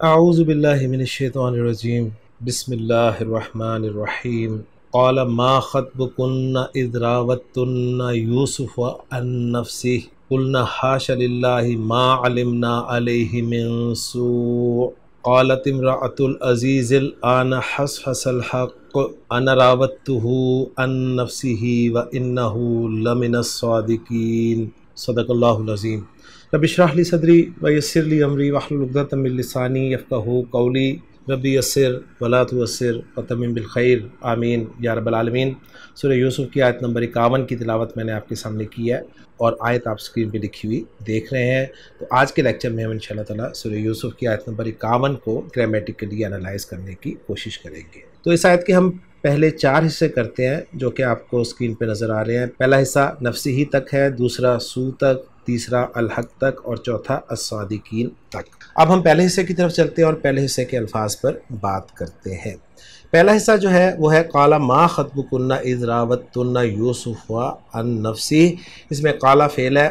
اعوذ باللہ من الشیطان الرجیم بسم اللہ الرحمن الرحیم قال ما خطبکن اذ راوتن یوسف عن نفسه قلنا حاش للہ ما علمنا علیہ من سوء قالت امرأة العزیز الآن حصحص الحق انا راودته عن نفسه وانه لمن الصادقین صدق اللہ العظیم رب اشرح لی صدری ویسر لی امری واحلل عقدۃ من لسانی یفقہوا قولی ربی یسر ولا تعسر وتمم بالخیر آمین یا رب العالمین۔ سورہ یوسف کی آیت نمبر 51 کی تلاوت میں نے آپ کے سامنے کی ہے اور آیت آپ اسکرین پہ لکھی ہوئی دیکھ رہے ہیں۔ تو آج کے لیکچر میں ہم انشاءاللہ تعالیٰ سورہ یوسف کی آیت نمبر 51 کو گرامیٹیکلی انالائز کرنے کی کوشش کریں گے۔ تو اس آیت کے ہم پہلے 4 حصے کرتے ہیں جو کہ آپ کو اسکرین پہ نظر آ رہے ہیں۔ پہلا حصہ نفسی ہی تک ہے، دوسرا سو تک، تیسرا الحق تک اور چوتھا الصادقین تک۔ اب ہم پہلے حصے کی طرف چلتے ہیں اور پہلے حصے کے الفاظ پر بات کرتے ہیں۔ پہلا حصہ جو ہے وہ ہے قال ما خطبکن اذ راوتن یوسف عن نفسہ۔ اس میں قال فعل ہے،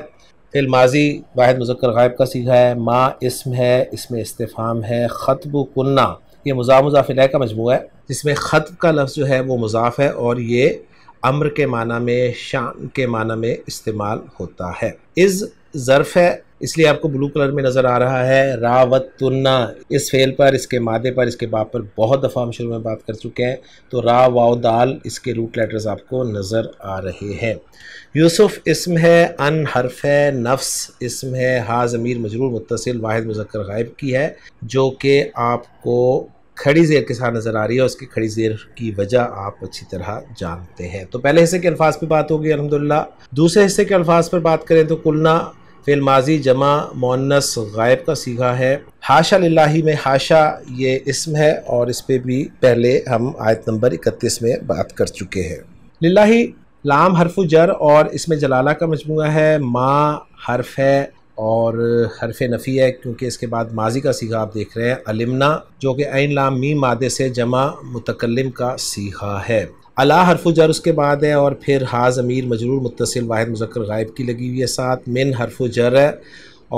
فعل ماضی واحد مذکر غائب کا صیغہ ہے، ما اسم ہے، اس میں استفہام ہے، خطبکن یہ مضاف مضاف الیہ کا مجموعہ ہے جس میں خطب کا لفظ جو ہے وہ مضاف ہے اور یہ امر کے معنی میں، شان کے معنی میں استعمال ہوتا ہے۔ از ظرف ہے اس لیے آپ کو بلو کلر میں نظر آ رہا ہے۔ راوتن اس فعل پر، اس کے مادے پر، اس کے باب پر بہت دفعہ ہم شروع میں بات کر چکے ہیں، تو را واو دال اس کے روٹ لیٹرز آپ کو نظر آ رہے ہیں۔ یوسف اسم ہے، ان حرف ہے، نفس اسم ہے، ہا ضمیر مجرور متصل واحد مذکر غائب کی ہے جو کہ آپ کو کھڑی زیر کے ساتھ نظر آ رہی ہے، اس کی کھڑی زیر کی وجہ آپ اچھی طرح جانتے ہیں۔ تو پہلے حصے کے الفاظ پہ بات ہوگی الحمدللہ۔ دوسرے حصے کے الفاظ پر بات کریں تو قلنا فعل ماضی جمع مؤنث غائب کا صیغہ ہے۔ حاشا للہ میں حاشا یہ اسم ہے اور اس پہ بھی پہلے ہم آیت نمبر 31 میں بات کر چکے ہیں۔ للہ لام حرف جر اور اس میں جلالہ کا مجموعہ ہے، ما حرف ہے اور حرف نفی ہے کیونکہ اس کے بعد ماضی کا صیغہ آپ دیکھ رہے ہیں علمنا جو کہ عین لام میم مادے سے جمع متکلم کا صیغہ ہے۔ الا حرف جر اس کے بعد ہے اور پھر ہا ضمیر مجرور متصل واحد مذکر غائب کی لگی ہوئی ہے ساتھ، من حرف جر ہے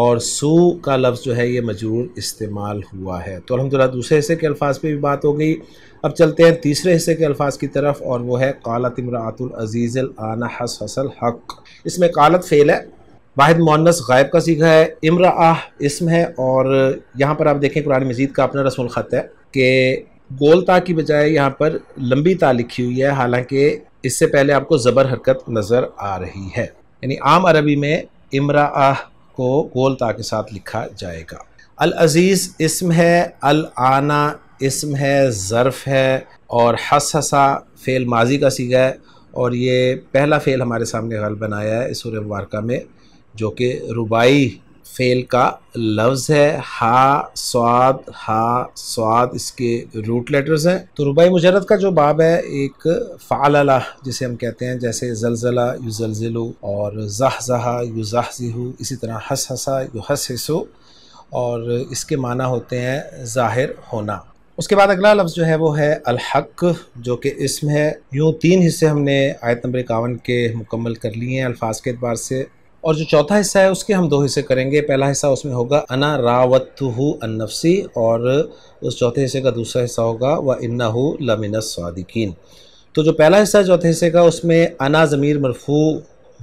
اور سو کا لفظ جو ہے یہ مجرور استعمال ہوا ہے۔ تو الحمدللہ دوسرے حصے کے الفاظ پہ بھی بات ہو گئی۔ اب چلتے ہیں تیسرے حصے کے الفاظ کی طرف اور وہ ہے قالت امرأۃ العزیز الآن حصحص الحق۔ اس میں قالت فعل ہے، واحد مؤنث غائب کا صیغہ ہے، امرأہ اسم ہے اور یہاں پر آپ دیکھیں قرآن مجید کا اپنا رسم الخط ہے کہ گول تا کی بجائے یہاں پر لمبی تا لکھی ہوئی ہے، حالانکہ اس سے پہلے آپ کو زبر حرکت نظر آ رہی ہے، یعنی عام عربی میں امرأہ کو گول تا کے ساتھ لکھا جائے گا۔ العزیز اسم ہے، الآنا اسم ہے، ظرف ہے اور حصحصا فعل ماضی کا صیغہ ہے اور یہ پہلا فعل ہمارے سامنے غالباً آیا ہے اس سورہ مبارکہ میں جو کہ رباعی فعل کا لفظ ہے۔ ہا صاد اس کے روٹ لیٹرز ہیں۔ تو رباعی مجرد کا جو باب ہے ایک فعللہ جسے ہم کہتے ہیں، جیسے زلزلہ یزلزلو اور زحزح یزحزح، اسی طرح حصحصا یحصحص اور اس کے معنی ہوتے ہیں ظاہر ہونا۔ اس کے بعد اگلا لفظ جو ہے وہ ہے الحق جو کہ اسم ہے۔ یوں 3 حصے ہم نے آیت نمبر 51 کے مکمل کر لیے ہیں الفاظ کے اعتبار سے، اور جو چوتھا حصہ ہے اس کے ہم 2 حصے کریں گے۔ پہلا حصہ اس میں ہوگا انا راوتہ عن نفسی اور اس چوتھے حصے کا دوسرا حصہ ہوگا وانہ لمن الصادقین۔ تو جو پہلا حصہ ہے چوتھے حصے کا اس میں انا ضمیر مرفوع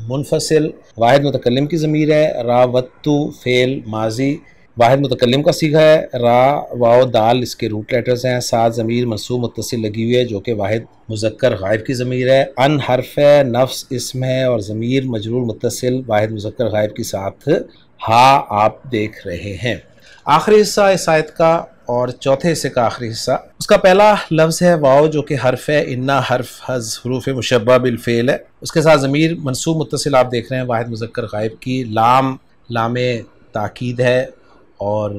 منفصل واحد متکلم کی ضمیر ہے، راوتہ فعل ماضی واحد متکلم کا صیغہ ہے، را واو دال اس کے روٹ لیٹرز ہیں، ساتھ ضمیر منصوب متصل لگی ہوئی ہے جو کہ واحد مذکر غائب کی ضمیر ہے، ان حرف ہے، نفس اسم ہے اور ضمیر مجرور متصل واحد مذکر غائب کے ساتھ ہا آپ دیکھ رہے ہیں۔ آخری حصہ اس آیت کا اور چوتھے حصے کا آخری حصہ، اس کا پہلا لفظ ہے واو جو کہ حرف ہے، انا حرف حروف مشبہ بالفعل ہے، اس کے ساتھ ضمیر منصوب متصل آپ دیکھ رہے ہیں واحد مذکر غائب کی، لام تاکید ہے اور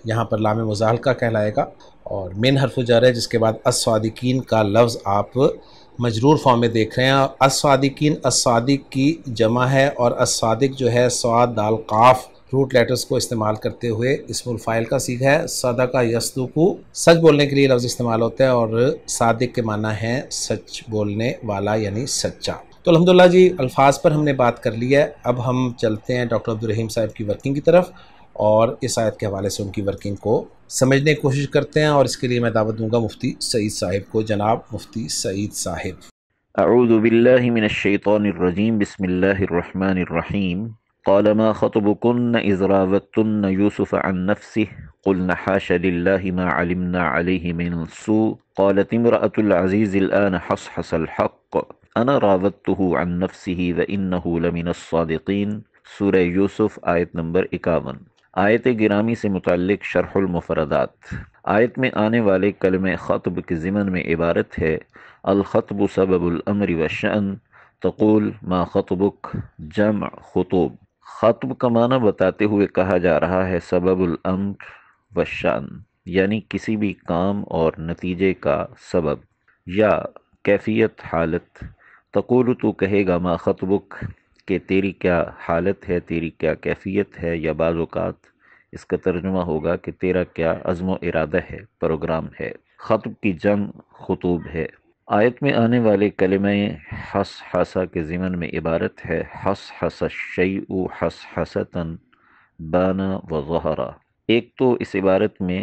یہاں پر لام مزاحلقہ کہلائے گا، اور من حرف جر ہے جس کے بعد الصادقین کا لفظ آپ مجرور فارم میں دیکھ رہے ہیں۔ الصادقین الصادق کی جمع ہے اور الصادق جو ہے صاد دال قاف روٹ لیٹرز کو استعمال کرتے ہوئے اسم الفاعل کا صیغہ ہے۔ صدق یصدق سچ بولنے کے لیے لفظ استعمال ہوتا ہے اور صادق کے معنی ہے سچ بولنے والا یعنی سچا۔ تو الحمدللہ جی الفاظ پر ہم نے بات کر لی ہے، اب ہم چلتے ہیں ڈاکٹر عبدالرحیم صاحب کی ورکنگ کی طرف اور اس آیت کے حوالے سے ان کی ورکنگ کو سمجھنے کی کوشش کرتے ہیں، اور اس کے لیے میں دعوت دوں گا مفتی سعید صاحب کو. جناب مفتی سعید صاحب. اعوذ باللہ من الشیطان الرجیم، بسم اللہ الرحمن الرحیم. قال ما خطبكن اذ راوتن يوسف عن نفسه قلنا حاش لله ما علمنا عليه من سوء قالت امرأة العزيز الآن حصحص الحق انا راودته عن نفسه وانه لمن الصادقین. سورہ یوسف آیت نمبر 51. آیت گرامی سے متعلق شرح المفردات. آیت میں آنے والے کلمہ خطب کے ضمن میں عبارت ہے الخطب سبب الامر والشأن. تقول ما خطبک، جمع خطوب. خطب کا معنی بتاتے ہوئے کہا جا رہا ہے سبب الامر والشأن، یعنی کسی بھی کام اور نتیجے کا سبب یا کیفیت، حالت. تقول تو کہے گا ما خطبک کہ تیری کیا حالت ہے، تیری کیا کیفیت ہے، یا بعض اوقات اس کا ترجمہ ہوگا کہ تیرا کیا عزم و ارادہ ہے، پروگرام ہے. خطب کی جمع خطوب ہے. آیت میں آنے والے کلمہ حس حسا کے ضمن میں عبارت ہے حس حس الشیء حس حستا بانا و ظہرا. ایک تو اس عبارت میں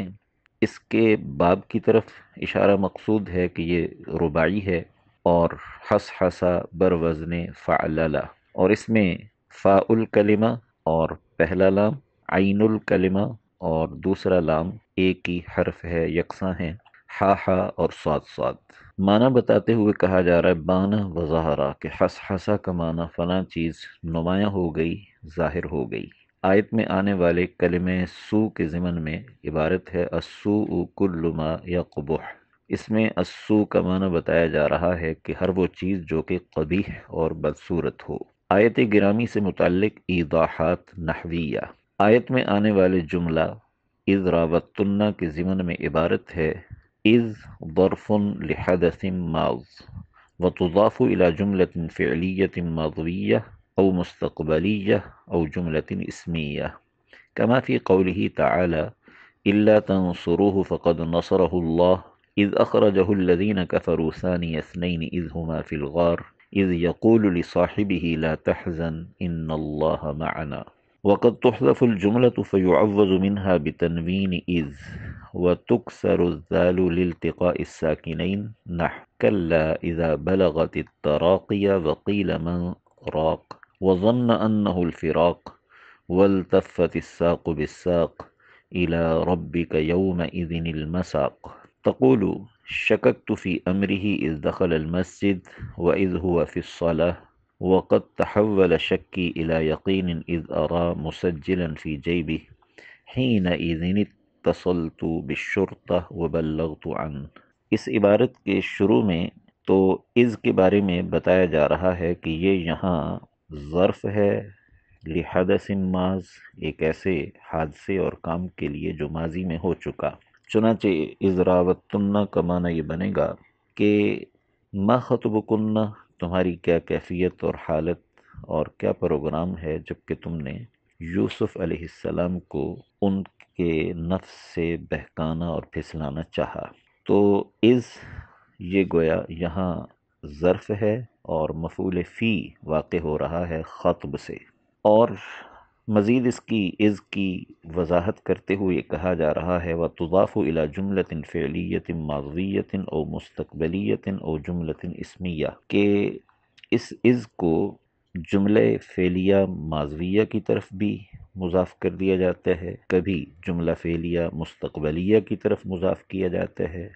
اس کے باب کی طرف اشارہ مقصود ہے کہ یہ رباعی ہے، اور حس حسا بر وزن فعللا، اور اس میں فاء الکلمہ اور پہلا لام، عین الکلمہ اور دوسرا لام ایک ہی حرف ہے، یکساں ہیں، ہا ہا اور صاد صاد. معنی بتاتے ہوئے کہا جا رہا ہے بانا و ظاہرہ کہ حس حسا کا معنی فلاں چیز نمایاں ہو گئی، ظاہر ہو گئی. آیت میں آنے والے کلمہ سو کے ضمن میں عبارت ہے السوء کل ما یقبح. اس میں السوء کا معنی بتایا جا رہا ہے کہ ہر وہ چیز جو کہ قبیح اور بدصورت ہو. آیت گرامی سے متعلق ایضاحات نحویہ. آیت میں آنے والے جملہ اذ راوتن کے ضمن میں عبارت ہے اذ ظرف لحدث ماض وتضاف الى جملة فعلیة ماضویہ او مستقبلیہ او جملة اسمیہ كما في قوله تعالى إلا تنصروه فقد نصره الله إذ أخرجه الذين كفروا ثاني اثنين إذ هما في الغار إذ يقول لصاحبه لا تحزن إن الله معنا. وقد تحذف الجملة فيعوض منها بتنوين إذ وتكسر الذال لالتقاء الساكنين نحو كلا إذا بلغت التراقي وقيل من راق وظن أنه الفراق والتفت الساق بالساق إلى ربك يومئذ المساق. تقول شككت في أمره إذ دخل المسجد وإذ هو في الصلاة وقد تحول شكي إلى يقين إذ أرى مسجلا في جيبه حينئذ اتصلت بالشرطة وبلغت عنه. اس عبارت کے شروع میں تو از کے بارے میں بتایا جا رہا ہے کہ یہ یہاں ظرف ہے لحدث ماض، ایک ایسے حادثے اور کام کے لیے جو ماضی میں ہو چکا. چنانچہ اذ راوتن کا معنی یہ بنے گا کہ ما خطبکن، تمہاری کیا کیفیت اور حالت اور کیا پروگرام ہے جب کہ تم نے یوسف علیہ السلام کو ان کے نفس سے بہکانا اور پھسلانا چاہا. تو از یہ گویا یہاں ظرف ہے اور مفعول فی واقع ہو رہا ہے خطب سے. اور مزید اس کی از کی وضاحت کرتے ہوئے کہا جا رہا ہے وَتُضَافُ إِلَى جُمْلَةٍ فِعْلِيَّةٍ مَاضِيَّةٍ أَوْ مُسْتَقْبَلِيَّةٍ أَوْ جُمْلَةٍ اسمیہ، کہ اس از کو جملہ فعلیہ ماضویہ کی طرف بھی مضاف کر دیا جاتا ہے، کبھی جملہ فعلیہ مستقبلیہ کی طرف مضاف کیا جاتا ہے،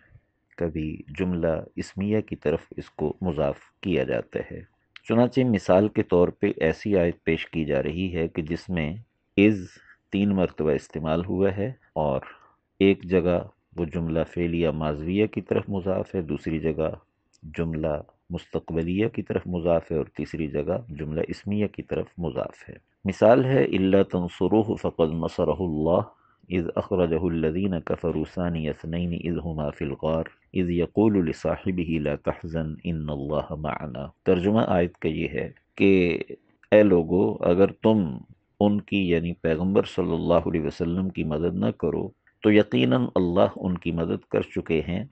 کبھی جملہ اسمیہ کی طرف اس کو مضاف کیا جاتا ہے. چنانچہ مثال کے طور پہ ایسی آیت پیش کی جا رہی ہے کہ جس میں از 3 مرتبہ استعمال ہوا ہے، اور ایک جگہ وہ جملہ فعلیہ ماضویہ کی طرف مضاف ہے، دوسری جگہ جملہ مستقبلیہ کی طرف مضاف ہے، اور تیسری جگہ جملہ اسمیہ کی طرف مضاف ہے. مثال ہے الا تنصروه فقد نصره اللہ اذ اخرجہ الذین کفروا ثانی اثنین اذ ہما فی الغار اذ یقول لصاحبہ لا تحزن ان اللہ معنا. ترجمہ آیت کا یہ ہے کہ اے لوگو، اگر تم ان کی یعنی پیغمبر صلی اللہ علیہ وسلم کی مدد نہ کرو تو یقیناً اللہ ان کی مدد کر چکے ہیں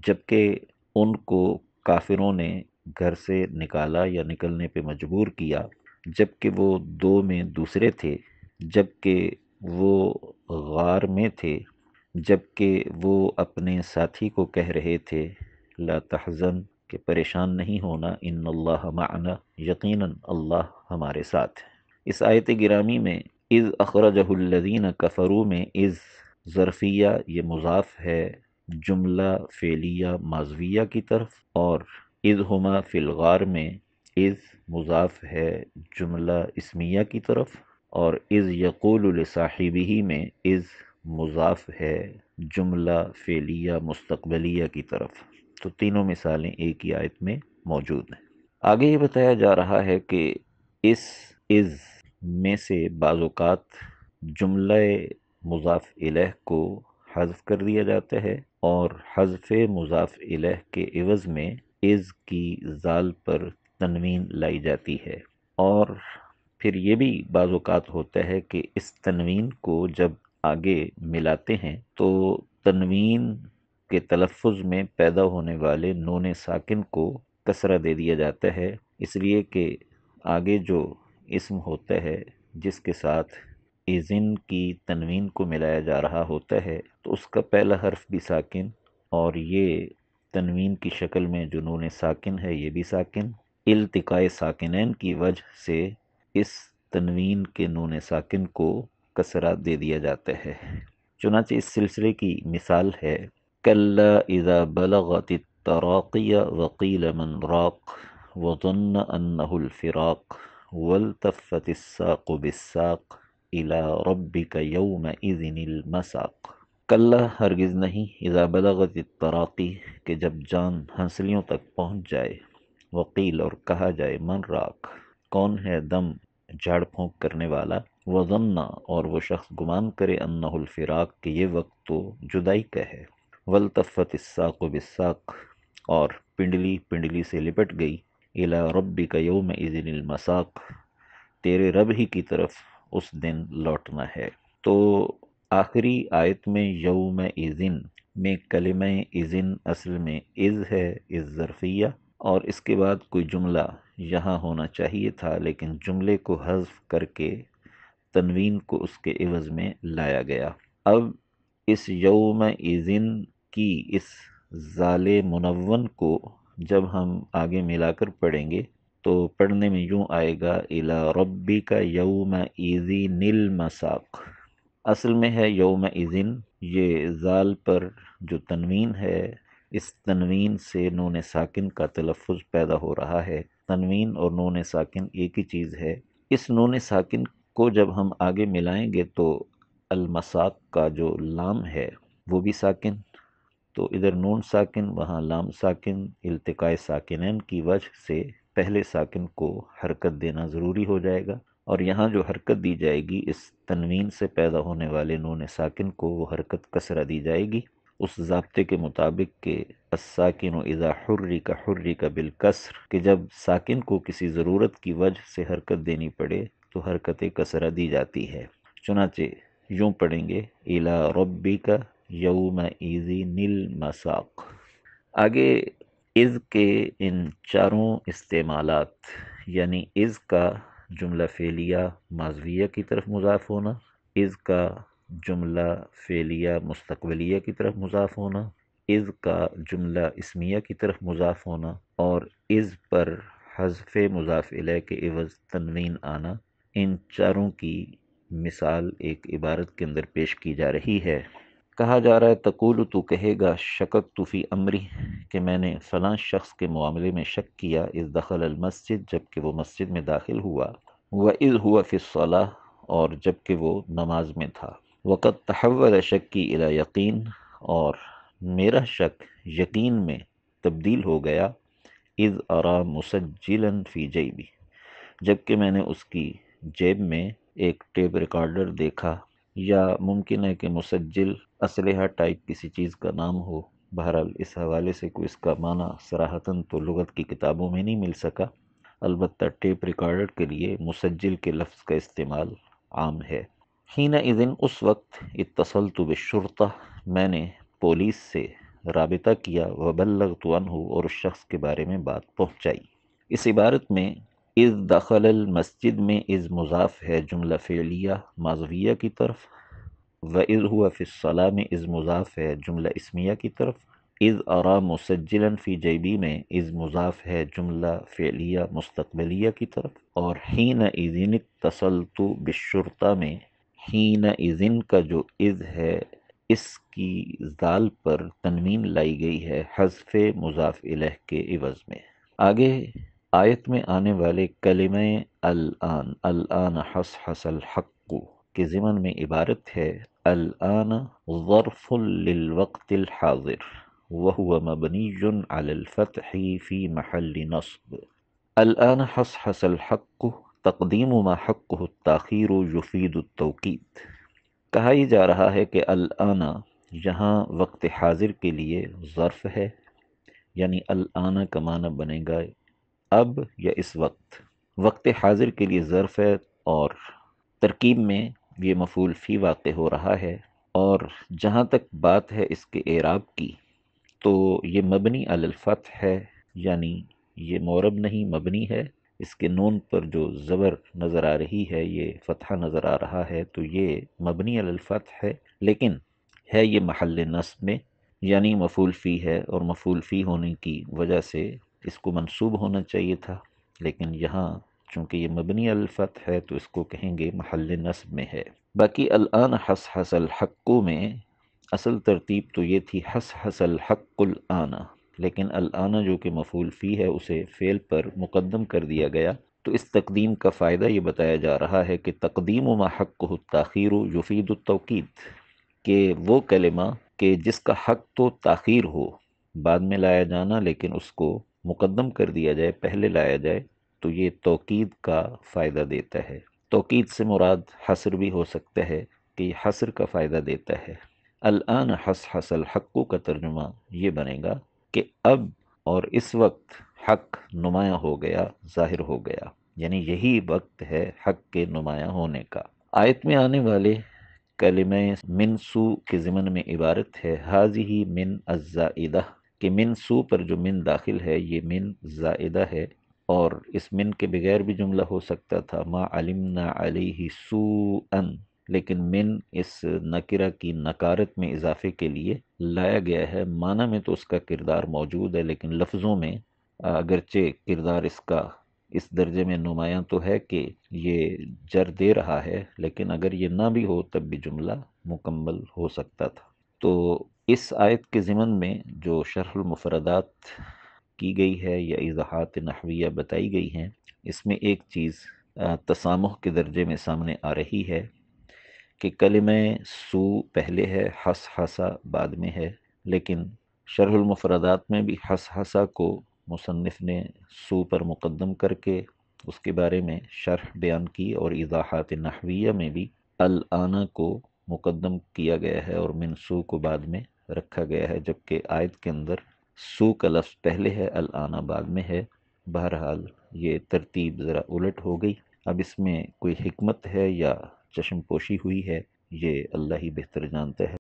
جبکہ ان کو کافروں نے گھر سے نکالا یا نکلنے پہ مجبور کیا، جبکہ وہ 2 میں دوسرے تھے، جبکہ وہ غار میں تھے، جبکہ وہ اپنے ساتھی کو کہہ رہے تھے لا تحزن، کہ پریشان نہیں ہونا، ان اللہ معنا، یقیناً اللہ ہمارے ساتھ ہے۔ اس آیت گرامی میں اذ اخرجہ الذین کفروا میں اذ ظرفیہ یہ مضاف ہے جملہ فعلیہ ماضویہ کی طرف، اور اذ ہما فی الغار میں اذ مضاف ہے جملہ اسمیہ کی طرف، اور اذ یقول لصاحبہ میں اذ مضاف ہے جملہ فعلیہ مستقبلیہ کی طرف۔ تو تینوں مثالیں ایک ہی آیت میں موجود ہیں۔ آگے یہ بتایا جا رہا ہے کہ اس از میں سے بعض اوقات جملہ مضاف الیہ کو حذف کر دیا جاتا ہے، اور حذف مضاف الیہ کے عوض میں از کی زال پر تنوین لائی جاتی ہے، اور پھر یہ بھی بعض اوقات ہوتا ہے کہ اس تنوین کو جب آگے ملاتے ہیں تو تنوین کے تلفظ میں پیدا ہونے والے نون ساکن کو کسرہ دے دیا جاتا ہے، اس لیے کہ آگے جو اسم ہوتا ہے جس کے ساتھ ایزن کی تنوین کو ملایا جا رہا ہوتا ہے تو اس کا پہلا حرف بھی ساکن، اور یہ تنوین کی شکل میں جو نون ساکن ہے یہ بھی ساکن، التقاء ساکنین کی وجہ سے اس تنوین کے نون ساکن کو کسرہ دے دیا جاتا ہے۔ چنانچہ اس سلسلے کی مثال ہے کلا اذا بلغت التراقی وقیل من راق وظن انہ الفراق والتفت الساق بالساق الى ربک یومئذ المساق۔ کلا ہرگز نہیں، اذا بلغت التراقی کہ جب جان ہنسلیوں تک پہنچ جائے، وقیل اور کہا جائے من راق کون ہے دم جھاڑ پھونک کرنے والا، وظن اور وہ شخص گمان کرے انہ الفراق کہ یہ وقت تو جدائی کا ہے، والتفت الساق بالساق اور پنڈلی پنڈلی سے لپٹ گئی، الی ربک یومئذ المساق تیرے رب ہی کی طرف اس دن لوٹنا ہے۔ تو آخری آیت میں یوم اذن میں کلمہ اذن اصل میں از ہے، از ظرفیہ، اور اس کے بعد کوئی جملہ یہاں ہونا چاہیے تھا لیکن جملے کو حذف کر کے تنوین کو اس کے عوض میں لایا گیا۔ اب اس یوم اذن کی اس زال منون کو جب ہم آگے ملا کر پڑھیں گے تو پڑھنے میں یوں آئے گا الی ربک یومئذ المساق۔ اصل میں ہے یوم اذن، یہ زال پر جو تنوین ہے اس تنوین سے نون ساکن کا تلفظ پیدا ہو رہا ہے۔ تنوین اور نون ساکن ایک ہی چیز ہے۔ اس نون ساکن کو جب ہم آگے ملائیں گے تو المساق کا جو لام ہے وہ بھی ساکن، تو ادھر نون ساکن وہاں لام ساکن، التقاء ساکنین کی وجہ سے پہلے ساکن کو حرکت دینا ضروری ہو جائے گا، اور یہاں جو حرکت دی جائے گی اس تنوین سے پیدا ہونے والے نون ساکن کو وہ حرکت کسرہ دی جائے گی، اس ضابطے کے مطابق کہ الساکن اذا حرک حرک بالکسر، کہ جب ساکن کو کسی ضرورت کی وجہ سے حرکت دینی پڑے تو حرکت کسرہ دی جاتی ہے۔ چنانچہ یوں پڑھیں گے الی ربک یومئذ المساق۔ آگے از کے ان چاروں استعمالات، یعنی از کا جملہ فعلیہ ماضویہ کی طرف مضاف ہونا، از کا جملہ فعلیہ مستقبلیہ کی طرف مضاف ہونا، از کا جملہ اسمیہ کی طرف مضاف ہونا، اور از پر حذف مضاف الیہ کے عوض تنوین آنا، ان چاروں کی مثال ایک عبارت کے اندر پیش کی جا رہی ہے۔ کہا جا رہا ہے تقول تو کہے گا شککت فی امری کہ میں نے فلاں شخص کے معاملے میں شک کیا، اذ دخل المسجد جب کہ وہ مسجد میں داخل ہوا، وَإِذْ هُوَ فِي الصَّلَاةِ اور جب کہ وہ نماز میں تھا، وَقَدْ تَحَوَّلَ شَكِّي إِلَى یقین اور میرا شک یقین میں تبدیل ہو گیا، اذ ارا مسجلا فی جیبی جب کہ میں نے اس کی جیب میں ایک ٹیپ ریکارڈر دیکھا، یا ممکن ہے کہ مسجل اسلحہ ٹائپ کسی چیز کا نام ہو، بہرحال اس حوالے سے کوئی اس کا معنی صراحتاً تو لغت کی کتابوں میں نہیں مل سکا، البتہ ٹیپ ریکارڈر کے لیے مسجل کے لفظ کا استعمال عام ہے۔ حین اذن اس وقت اتصلت بالشرطہ میں نے پولیس سے رابطہ کیا، وبلغت عنہ اور اس شخص کے بارے میں بات پہنچائی۔ اس عبارت میں اذ دخل المسجد میں اذ مضاف ہے جملہ فعلیہ ماضویہ کی طرف، وَإِذْ هُوَ فِي الصَّلَاةِ میں اذ مضاف ہے جملہ اسمیہ کی طرف، اذ ارا مسجلا فی جیبی میں اذ مضاف ہے جملہ فعلیہ مستقبلیہ کی طرف، اور حین اذن اتصلت بالشرطہ میں حین اذن کا جو اذ ہے اس کی ذال پر تنوین لائی گئی ہے حذف مضاف الیہ کے عوض میں۔ آگے آیت میں آنے والے کلمہ الآن، الآن حصحص الحق کے ضمن میں عبارت ہے الآن ظرف للوقت الحاضر وهو مبنی علی الفتح فی محل نصب۔ الآن حصحص الحق تقدیم ما حقه التاخیر یفید التوکید۔ کہا ہی جا رہا ہے کہ الآن یہاں وقت حاضر کے لیے ظرف ہے، یعنی الآن کا معنی بنے گا اب یا اس وقت۔ وقت حاضر کے لیے ظرف ہے اور ترکیب میں یہ مفعول فی واقع ہو رہا ہے، اور جہاں تک بات ہے اس کے اعراب کی تو یہ مبنی علی الفتح ہے، یعنی یہ معرب نہیں مبنی ہے۔ اس کے نون پر جو زبر نظر آ رہی ہے یہ فتحہ نظر آ رہا ہے، تو یہ مبنی علی الفتح ہے، لیکن ہے یہ محل نصب میں، یعنی مفعول فی ہے، اور مفعول فی ہونے کی وجہ سے اس کو منصوب ہونا چاہیے تھا، لیکن یہاں چونکہ یہ مبنی علی الفتح ہے تو اس کو کہیں گے محل نصب میں ہے۔ باقی الآن حصحص الحق میں اصل ترتیب تو یہ تھی حصحص الحق الآن، لیکن الآن جو کہ مفعول فی ہے اسے فعل پر مقدم کر دیا گیا، تو اس تقدیم کا فائدہ یہ بتایا جا رہا ہے کہ تقدیم ما حقہ التاخیر یفید التوکید، کہ وہ کلمہ کہ جس کا حق تو تاخیر ہو، بعد میں لایا جانا، لیکن اس کو مقدم کر دیا جائے، پہلے لایا جائے، تو یہ توکید کا فائدہ دیتا ہے۔ توکید سے مراد حصر بھی ہو سکتا ہے کہ یہ حصر کا فائدہ دیتا ہے۔ الآن حصحص الحق کا ترجمہ یہ بنے گا کہ اب اور اس وقت حق نمایاں ہو گیا، ظاہر ہو گیا، یعنی یہی وقت ہے حق کے نمایاں ہونے کا۔ آیت میں آنے والے کلمہ من سو کے ضمن میں عبارت ہے ہذہ من الزائدہ، کہ من سو پر جو من داخل ہے یہ من زائدہ ہے، اور اس من کے بغیر بھی جملہ ہو سکتا تھا ما علمنا علیہ سوءا، لیکن من اس نکرہ کی نکارت میں اضافے کے لیے لایا گیا ہے۔ معنی میں تو اس کا کردار موجود ہے، لیکن لفظوں میں اگرچہ کردار اس کا اس درجے میں نمایاں تو ہے کہ یہ جر دے رہا ہے، لیکن اگر یہ نہ بھی ہو تب بھی جملہ مکمل ہو سکتا تھا۔ تو اس آیت کے ضمن میں جو شرح المفردات کی گئی ہے یا ایضاحات نحویہ بتائی گئی ہیں، اس میں ایک چیز تسامح کے درجے میں سامنے آ رہی ہے کہ کلمہ سو پہلے ہے، حصحصا بعد میں ہے، لیکن شرح المفردات میں بھی حصحصا کو مصنف نے سو پر مقدم کر کے اس کے بارے میں شرح بیان کی، اور ایضاحات نحویہ میں بھی الآن کو مقدم کیا گیا ہے اور من سو کو بعد میں رکھا گیا ہے، جبکہ آیت کے اندر سو کا لفظ پہلے ہے، الآن بعد میں ہے۔ بہرحال یہ ترتیب ذرا الٹ ہو گئی، اب اس میں کوئی حکمت ہے یا چشم پوشی ہوئی ہے یہ اللہ ہی بہتر جانتا ہے۔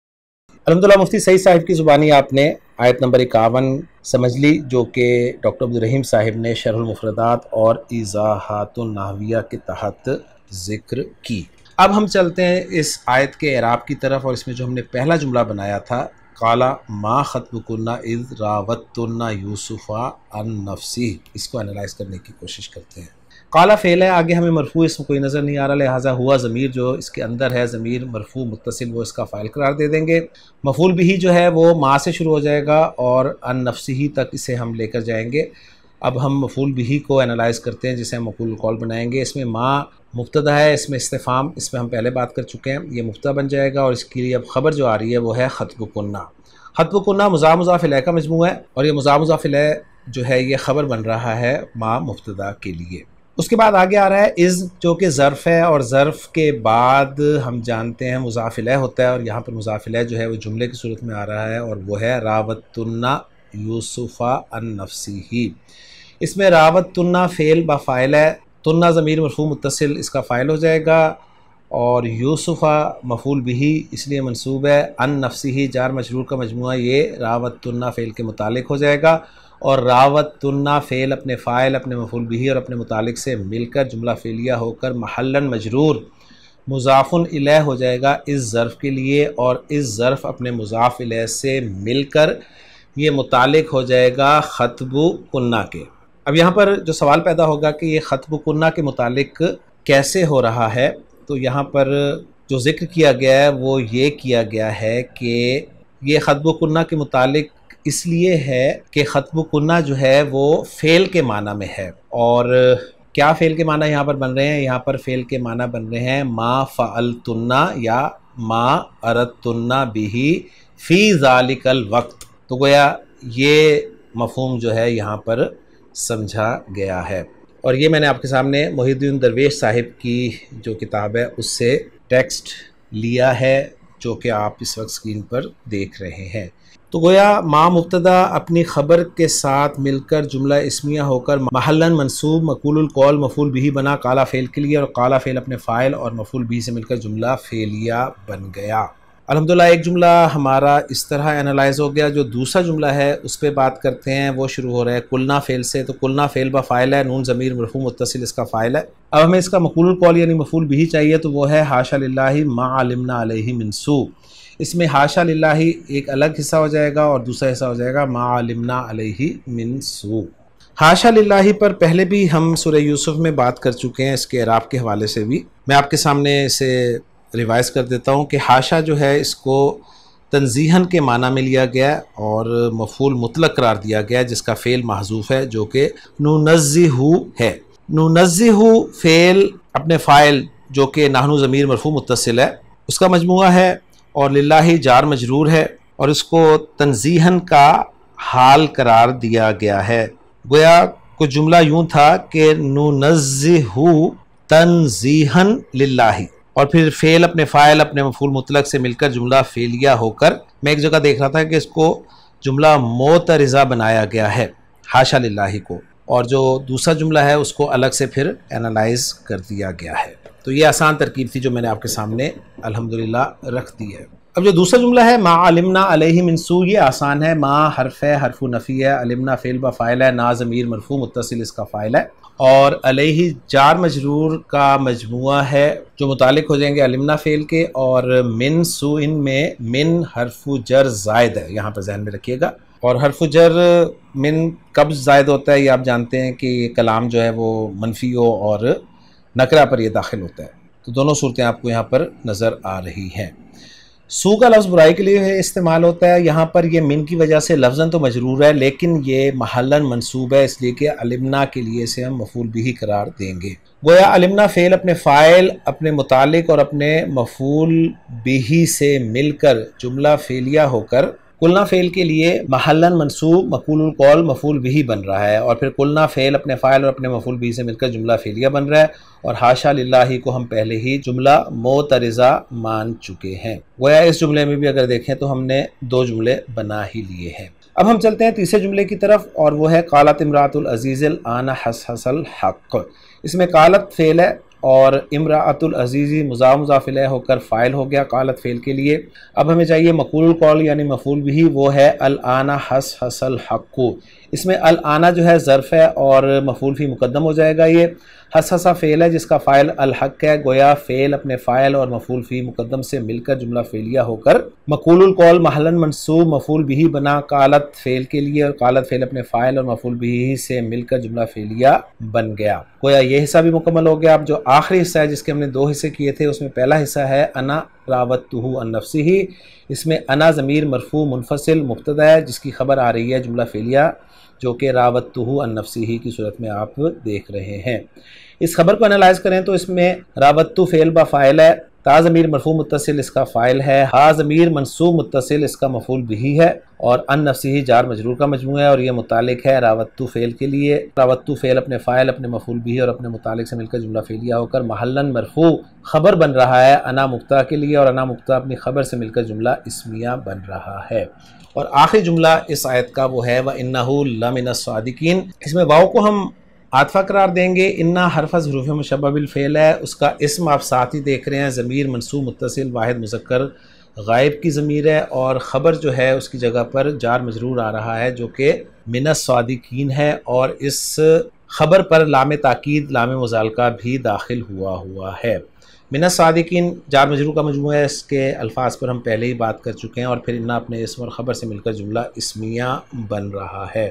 الحمدللہ مفتی سعید صاحب کی زبانی آپ نے آیت نمبر 51 سمجھ لی، جو کہ ڈاکٹر عبدالرحیم صاحب نے شرح المفردات اور ایضاحات النحویہ کے تحت ذکر کی۔ اب ہم چلتے ہیں اس آیت کے اعراب کی طرف، اور اس میں جو ہم نے پہلا جملہ بنایا تھا قال ما خطبکن اذ راوتن یوسف عن نفسہ، اس کو انالائز کرنے کی کوشش کرتے ہیں۔ قال فعل ہے، آگے ہمیں مرفوع اسم کوئی نظر نہیں آ رہا، لہٰذا ہوا ضمیر جو اس کے اندر ہے، ضمیر مرفوع متصل، وہ اس کا فاعل قرار دے دیں گے۔ مفعول بھی جو ہے وہ ما سے شروع ہو جائے گا اور عن نفسہ تک اسے ہم لے کر جائیں گے۔ اب ہم مفعول بھی کو انالائز کرتے ہیں جسے ہم مفعول القول بنائیں گے۔ اس میں ما مبتدا ہے، اس میں استفہام، اس میں ہم پہلے بات کر چکے ہیں، یہ مبتدا بن جائے گا، اور اس کے لیے اب خبر جو آ رہی ہے وہ ہے خطبکن۔ خطبکن مضاف مضاف الیہ کا مجموعہ ہے، اور یہ مضاف مضاف الیہ جو ہے یہ خبر بن رہا ہے ما مبتدا کے لیے۔ اس کے بعد آگے آ رہا ہے از، جو کہ ظرف ہے، اور ظرف کے بعد ہم جانتے ہیں مضاف الیہ ہوتا ہے، اور یہاں پر مضاف الیہ جو ہے وہ جملے کی صورت میں آ رہا ہے، اور وہ ہے راوتن یوسف عن نفسہ۔ اس میں راوتن فعل با فاعل ہے، تنہ ضمیر مرفوع متصل اس کا فاعل ہو جائے گا، اور یوسف مفعول بھی اس لیے منصوب ہے، عن نفسہ جار مجرور کا مجموعہ یہ راوتن فعل کے متعلق ہو جائے گا، اور راوتن فعل اپنے فاعل، اپنے مفعول بھی اور اپنے متعلق سے مل کر جملہ فعلیہ ہو کر محلاً مجرور مضاف الیہ ہو جائے گا اس ظرف کے لیے، اور اس ظرف اپنے مضاف الیہ سے مل کر یہ متعلق ہو جائے گا خطب کنہ کے۔ اب یہاں پر جو سوال پیدا ہوگا کہ یہ خطب کنہ کے متعلق کیسے ہو رہا ہے، تو یہاں پر جو ذکر کیا گیا ہے وہ یہ کیا گیا ہے کہ یہ خطب کنہ کے متعلق اس لیے ہے کہ خطب کنہ جو ہے وہ فعل کے معنی میں ہے، اور کیا فعل کے معنی یہاں پر بن رہے ہیں؟ یہاں پر فعل کے معنی بن رہے ہیں ما فعلتن یا ما اردتن بہ فی ذالک الوقت، تو گویا یہ مفہوم جو ہے یہاں پر سمجھا گیا ہے۔ اور یہ میں نے آپ کے سامنے محی الدین درویش صاحب کی جو کتاب ہے اس سے ٹیکسٹ لیا ہے، جو کہ آپ اس وقت اسکرین پر دیکھ رہے ہیں۔ تو گویا ما مبتدا اپنی خبر کے ساتھ مل کر جملہ اسمیہ ہو کر محلاً منصوب مقول القول مفعول بھی بنا قال فعل کے لیے، اور قال فعل اپنے فاعل اور مفعول بھی سے مل کر جملہ فعلیہ بن گیا۔ الحمدللہ ایک جملہ ہمارا اس طرح انالائز ہو گیا۔ جو دوسرا جملہ ہے اس پہ بات کرتے ہیں، وہ شروع ہو رہا ہے قلنا فعل سے۔ تو قلنا فعل با فاعل ہے، نون ضمیر مرفوع متصل اس کا فاعل ہے۔ اب ہمیں اس کا مقول القول یعنی مفعول بھی چاہیے، تو وہ ہے حاشا للہ ما علمنا علیہ من سوء۔ اس میں حاشا للہ ایک الگ حصہ ہو جائے گا اور دوسرا حصہ ہو جائے گا ما علمنا علیہ من سوء۔ حاشا للہ پر پہلے بھی ہم سورہ یوسف میں بات کر چکے ہیں، اس کے اعراب کے حوالے سے بھی میں آپ کے سامنے اسے ریوائز کر دیتا ہوں کہ حاشا جو ہے اس کو تنزیہاً کے معنی میں لیا گیا اور مفعول مطلق قرار دیا گیا، جس کا فعل محذوف ہے جو کہ ننزہ ہے۔ ننزہ فعل اپنے فاعل جو کہ نحن ضمیر مرفوع متصل ہے اس کا مجموعہ ہے، اور للہ جار مجرور ہے، اور اس کو تنزیہاً کا حال قرار دیا گیا ہے۔ گویا کچھ جملہ یوں تھا کہ ننزہ تنزیہاً للہ، اور پھر فعل اپنے فاعل اپنے مفعول مطلق سے مل کر جملہ فعلیہ ہو کر، میں ایک جگہ دیکھ رہا تھا کہ اس کو جملہ معترضہ بنایا گیا ہے حاشا للہ کو، اور جو دوسرا جملہ ہے اس کو الگ سے پھر انالائز کر دیا گیا ہے۔ تو یہ آسان ترکیب تھی جو میں نے آپ کے سامنے الحمدللہ رکھ دی ہے۔ اب جو دوسرا جملہ ہے ما علمنا علیہ من سوء، یہ آسان ہے۔ ما حرف ہے، حرف نفی ہے، علمنا فعل با فاعل ہے، نا ضمیر مرفوع متصل اس کا فاعل ہے، اور علیہ جار مجرور کا مجموعہ ہے جو متعلق ہو جائیں گے علمنا فعل کے، اور من سوء میں من حرف جر زائد ہے، یہاں پر ذہن میں رکھیے گا۔ اور حرف جر من کب زائد ہوتا ہے یہ آپ جانتے ہیں کہ کلام جو ہے وہ منفی ہو اور نکرہ پر یہ داخل ہوتا ہے، تو دونوں صورتیں آپ کو یہاں پر نظر آ رہی ہیں۔ سو کا لفظ برائی کے لیے استعمال ہوتا ہے، یہاں پر یہ من کی وجہ سے لفظاً تو مجرور ہے لیکن یہ محلاً منصوب ہے، اس لیے کہ علمنا کے لیے اسے ہم مفعول بھی قرار دیں گے۔ گویا علمنا فعل اپنے فاعل اپنے متعلق اور اپنے مفعول بھی سے مل کر جملہ فعلیہ ہو کر قلنا فعل کے لیے محلاً منصوب مقول القول مفعول بھی بن رہا ہے، اور پھر قلنا فعل اپنے فاعل اور اپنے مفعول بھی سے مل کر جملہ فعلیہ بن رہا ہے، اور حاشا للہ کو ہم پہلے ہی جملہ معترضہ مان چکے ہیں۔ گویا اس جملے میں بھی اگر دیکھیں تو ہم نے دو جملے بنا ہی لیے ہیں۔ اب ہم چلتے ہیں تیسرے جملے کی طرف، اور وہ ہے قالت امرأۃ العزیز الآن حصحص الحق۔ اس میں قالت فعل ہے اور امرأۃ العزیز مضاف مضاف الیہ ہو کر فاعل ہو گیا قالت فعل کے لیے۔ اب ہمیں چاہیے مقول القول یعنی مفعول بھی، وہ ہے الآن حصحص الحق۔ اس میں الآن جو ہے ظرف ہے اور مفعول فی مقدم ہو جائے گا، یہ حصحص فعل ہے جس کا فاعل الحق ہے، گویا فعل اپنے فاعل اور مفعول فی مقدم سے مل کر جملہ فعلیہ ہو کر مقول القول محلاً منصوب مفعول بھی بنا قالت فعل کے لیے، اور قالت فعل اپنے فاعل اور مفعول بھی سے مل کر جملہ فعلیہ بن گیا۔ گویا یہ حصہ بھی مکمل ہو گیا۔ اب جو آخری حصہ ہے جس کے ہم نے دو حصے کیے تھے، اس میں پہلا حصہ ہے انا راودتہ عن نفسہ۔ اس میں انا ضمیر مرفوع منفصل مبتدا ہے جس کی خبر آ رہی ہے جملہ فعلیہ جو کہ راودتہ عن نفسہ کی صورت میں آپ دیکھ رہے ہیں۔ اس خبر کو انالائز کریں تو اس میں راودتہ فعل با فاعل ہے، تا ضمیر مرفوع متصل اس کا فاعل ہے، ہا ضمیر منصوب متصل اس کا مفعول بھی ہے، اور ان نفسہ جار مجرور کا مجموعہ ہے، اور یہ متعلق ہے راودتہ فعل کے لیے۔ راودتہ فعل اپنے فاعل اپنے مفعول بھی اور اپنے متعلق سے مل کر جملہ فعلیہ ہو کر محلاً مرفوع خبر بن رہا ہے انا مبتدا کے لیے، اور انا مبتدا اپنی خبر سے مل کر جملہ اسمیہ بن رہا ہے۔ اور آخری جملہ اس آیت کا وہ ہے وَإِنَّهُ لَمِنَ الصَّادِقِينَ۔ اس میں واو کو ہم عاطفہ قرار دیں گے، انا حرف حروف مشبہ بالفعل ہے، اس کا اسم آپ ساتھ ہی دیکھ رہے ہیں ضمیر منصوب متصل واحد مذکر غائب کی ضمیر ہے، اور خبر جو ہے اس کی جگہ پر جار مجرور آ رہا ہے جو کہ من الصادقین ہے، اور اس خبر پر لام تاکید لام مزالقہ بھی داخل ہوا ہے۔ من الصادقین جار مجرور کا مجموعہ ہے، اس کے الفاظ پر ہم پہلے ہی بات کر چکے ہیں، اور پھر انا اپنے اسم اور خبر سے مل کر جملہ اسمیہ بن رہا ہے۔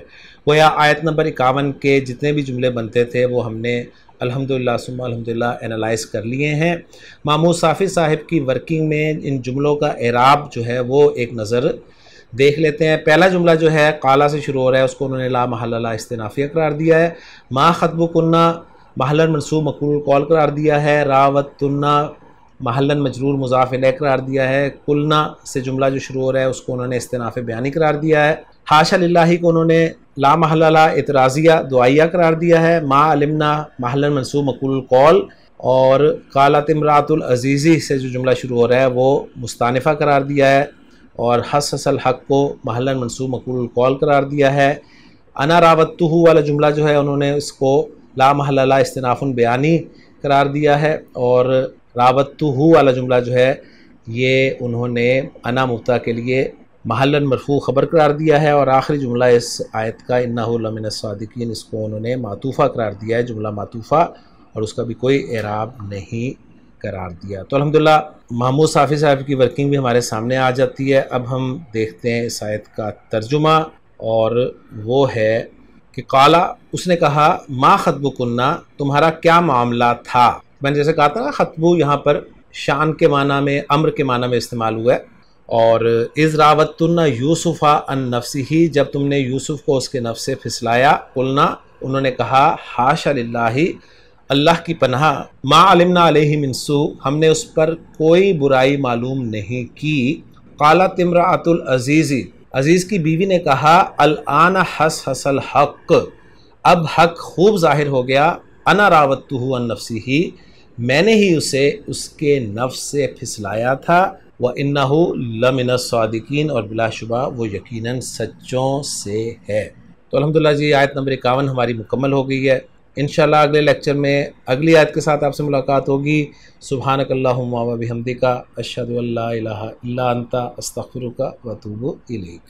گویا آیت نمبر 51 کے جتنے بھی جملے بنتے تھے وہ ہم نے الحمدللہ ثم الحمدللہ انالائز کر لیے ہیں۔ محمود صافی صاحب کی ورکنگ میں ان جملوں کا اعراب جو ہے وہ ایک نظر دیکھ لیتے ہیں۔ پہلا جملہ جو ہے قالا سے شروع ہو رہا ہے، اس کو انہوں نے لا محل لا استنافیہ قرار دیا ہے۔ ما خطبکنا محلاً منصوب مقول قول قرار دیا ہے۔ راوتنا محلاً مجرور مضاف الیہ قرار دیا ہے۔ قلنا سے جملہ جو شروع ہو رہا ہے اس کو انہوں نے استناف بیانی قرار دیا ہے۔ حاشا للہ کو انہوں نے لا محل لا اعتراضیہ دعائیہ قرار دیا ہے۔ ما علمنا محلاً منصوب مقول قول، اور قالت امرأۃ العزیزی سے جو جملہ شروع ہو رہا ہے وہ مستانفہ قرار دیا ہے، اور حس الحق کو محلاً منصوب مقول قول قرار دیا ہے۔ انا راوتہ والا جملہ جو ہے انہوں نے اس کو لا محل لا استناف بیانی قرار دیا ہے، اور راوتہ والا جملہ جو ہے یہ انہوں نے انا مبتدا کے لیے محلاً مرفوع خبر قرار دیا ہے، اور آخری جملہ اس آیت کا انہ لمن الصادقین اس کو انہوں نے معطوفہ قرار دیا ہے، جملہ معطوفہ، اور اس کا بھی کوئی اعراب نہیں قرار دیا۔ تو الحمدللہ محمود صافی صاحب کی ورکنگ بھی ہمارے سامنے آ جاتی ہے۔ اب ہم دیکھتے ہیں اس آیت کا ترجمہ، اور وہ ہے کہ قالا اس نے کہا ما خطبکنا تمہارا کیا معاملہ تھا۔ میں نے جیسے کہا تھا نا خطبو یہاں پر شان کے معنی میں امر کے معنی میں استعمال ہوا ہے، اور اذ راوتن یوسف عن نفسہ جب تم نے یوسف کو اس کے نفس سے پھسلایا، قلنا انہوں نے کہا حاشا للہ اللہ کی پناہ، ما علمنا علیہ من سوء ہم نے اس پر کوئی برائی معلوم نہیں کی۔ قالت امرأۃ العزیز عزیز کی بیوی نے کہا الآن حس حس الحق اب حق خوب ظاہر ہو گیا، انا راوتہ عن نفسہ میں نے ہی اسے اس کے نفس سے پھسلایا تھا، وَإِنَّهُ لَمِنَ الصَّادِقِينَ اور بلا شبہ وہ یقیناً سچوں سے ہے۔ تو الحمدللہ جی آیت نمبر 51 ہماری مکمل ہو گئی ہے۔ انشاءاللہ اگلے لیکچر میں اگلی آیت کے ساتھ آپ سے ملاقات ہوگی۔ سبحانک اللہم و بحمدک اشہد ان لا الہ الا انت استغفرک و اتوب الیک۔